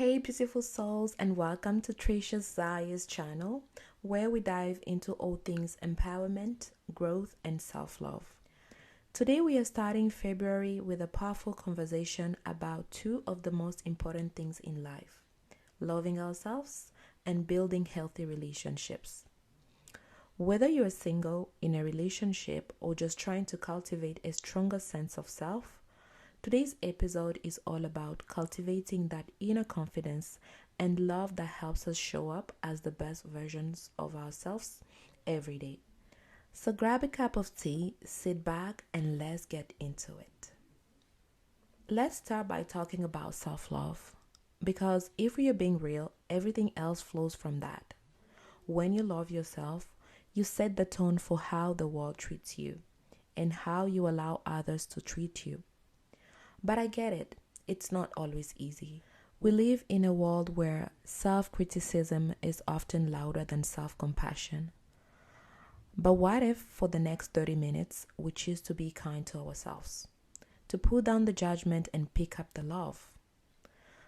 Hey, beautiful souls, and welcome to Trisha Zaya's channel, where we dive into all things empowerment, growth, and self love. Today, we are starting February with a powerful conversation about two of the most important things in life: loving ourselves and building healthy relationships. Whether you're single, in a relationship, or just trying to cultivate a stronger sense of self, today's episode is all about cultivating that inner confidence and love that helps us show up as the best versions of ourselves every day. So grab a cup of tea, sit back, and let's get into it. Let's start by talking about self love. Because if we are being real, everything else flows from that. When you love yourself, you set the tone for how the world treats you and how you allow others to treat you. But I get it, it's not always easy. We live in a world where self criticism is often louder than self compassion. But what if, for the next 30 minutes, we choose to be kind to ourselves, to put down the judgment and pick up the love?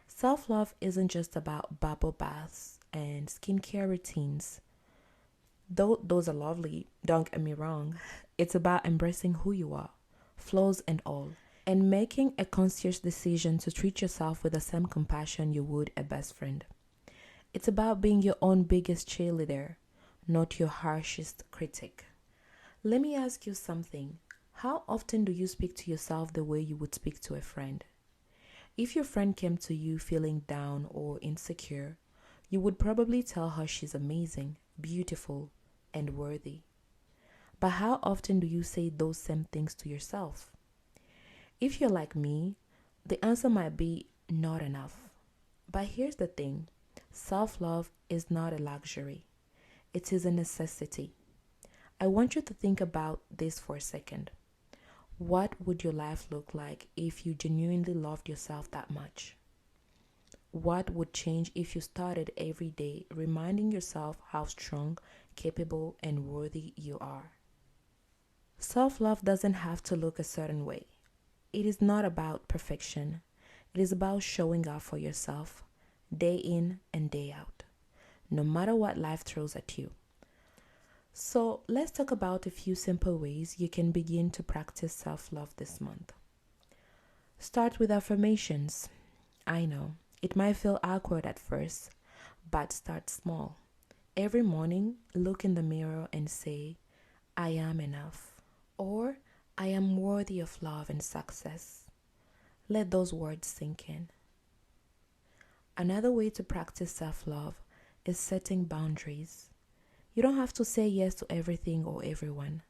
Self love isn't just about bubble baths and skincare routines. Though those are lovely, don't get me wrong, it's about embracing who you are, flaws and all, and making a conscious decision to treat yourself with the same compassion you would a best friend. It's about being your own biggest cheerleader, not your harshest critic. Let me ask you something. How often do you speak to yourself the way you would speak to a friend? If your friend came to you feeling down or insecure, you would probably tell her she's amazing, beautiful, and worthy. But how often do you say those same things to yourself? If you're like me, the answer might be not enough. But here's the thing: self-love is not a luxury, it is a necessity. I want you to think about this for a second. What would your life look like if you genuinely loved yourself that much? What would change if you started every day reminding yourself how strong, capable, and worthy you are? Self-love doesn't have to look a certain way. It is not about perfection. It is about showing up for yourself day in and day out, no matter what life throws at you. So let's talk about a few simple ways you can begin to practice self-love this month. Start with affirmations. I know, it might feel awkward at first, but start small. Every morning, look in the mirror and say, I am enough, or I am worthy of love and success. Let those words sink in. Another way to practice self-love is setting boundaries. You don't have to say yes to everything or everyone.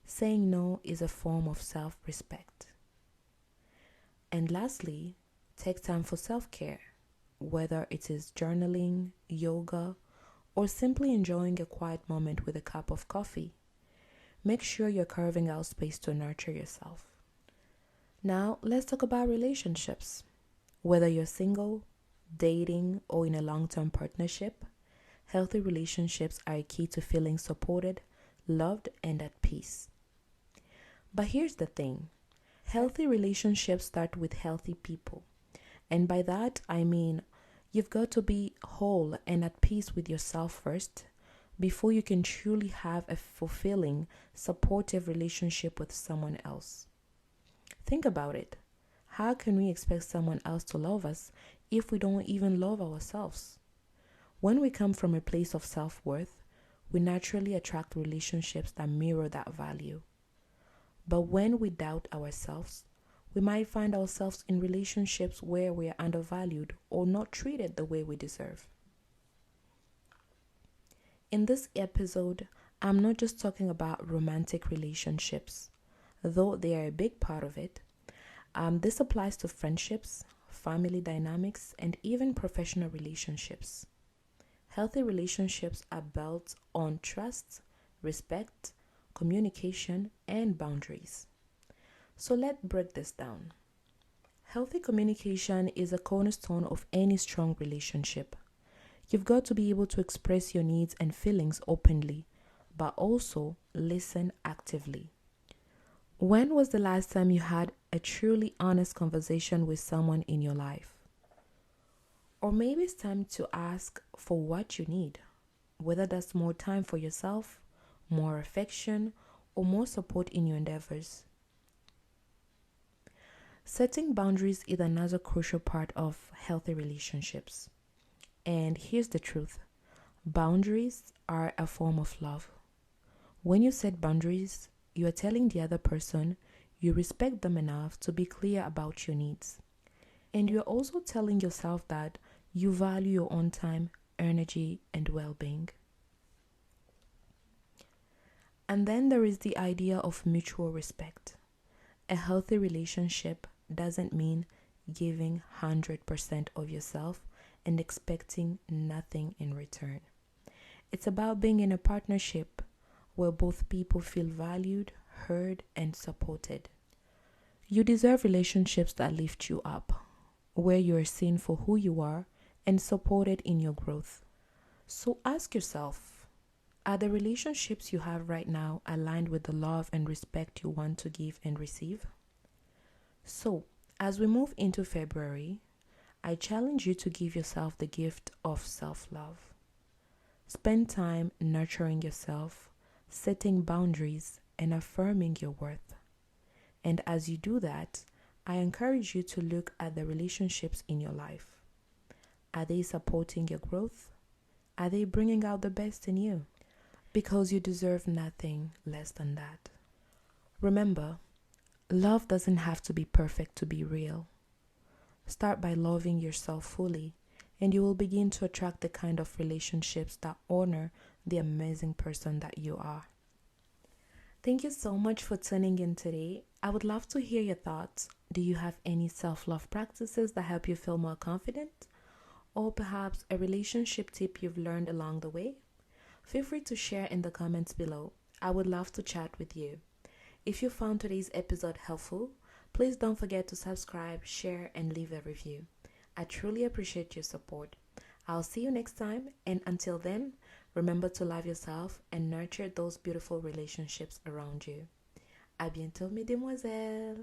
Saying no is a form of self-respect. And lastly, take time for self-care, whether it is journaling, yoga, or simply enjoying a quiet moment with a cup of coffee. Make sure you're carving out space to nurture yourself. Now, let's talk about relationships. Whether you're single, dating, or in a long-term partnership, healthy relationships are a key to feeling supported, loved, and at peace. But here's the thing. Healthy relationships start with healthy people. And by that, I mean you've got to be whole and at peace with yourself first before you can truly have a fulfilling, supportive relationship with someone else. Think about it. How can we expect someone else to love us if we don't even love ourselves? When we come from a place of self-worth, we naturally attract relationships that mirror that value. But when we doubt ourselves, we might find ourselves in relationships where we are undervalued or not treated the way we deserve. In this episode, I'm not just talking about romantic relationships, though they are a big part of it. This applies to friendships, family dynamics, and even professional relationships. Healthy relationships are built on trust, respect, communication, and boundaries. So let's break this down. Healthy communication is a cornerstone of any strong relationship. You've got to be able to express your needs and feelings openly, but also listen actively. When was the last time you had a truly honest conversation with someone in your life? Or maybe it's time to ask for what you need, whether that's more time for yourself, more affection, or more support in your endeavors. Setting boundaries is another crucial part of healthy relationships. And here's the truth: boundaries are a form of love. When you set boundaries, you are telling the other person you respect them enough to be clear about your needs. And you're also telling yourself that you value your own time, energy, and well being. And then there is the idea of mutual respect. A healthy relationship doesn't mean giving 100% of yourself and expecting nothing in return. It's about being in a partnership where both people feel valued, heard, and supported. You deserve relationships that lift you up, where you are seen for who you are and supported in your growth. So ask yourself, are the relationships you have right now aligned with the love and respect you want to give and receive? So, as we move into February, I challenge you to give yourself the gift of self-love. Spend time nurturing yourself, setting boundaries, and affirming your worth. And as you do that, I encourage you to look at the relationships in your life. Are they supporting your growth? Are they bringing out the best in you? Because you deserve nothing less than that. Remember, love doesn't have to be perfect to be real. Start by loving yourself fully, and you will begin to attract the kind of relationships that honor the amazing person that you are. Thank you so much for tuning in today. I would love to hear your thoughts. Do you have any self-love practices that help you feel more confident? Or perhaps a relationship tip you've learned along the way? Feel free to share in the comments below. I would love to chat with you. If you found today's episode helpful, please don't forget to subscribe, share, and leave a review. I truly appreciate your support. I'll see you next time, and until then, remember to love yourself and nurture those beautiful relationships around you. À bientôt, mesdemoiselles!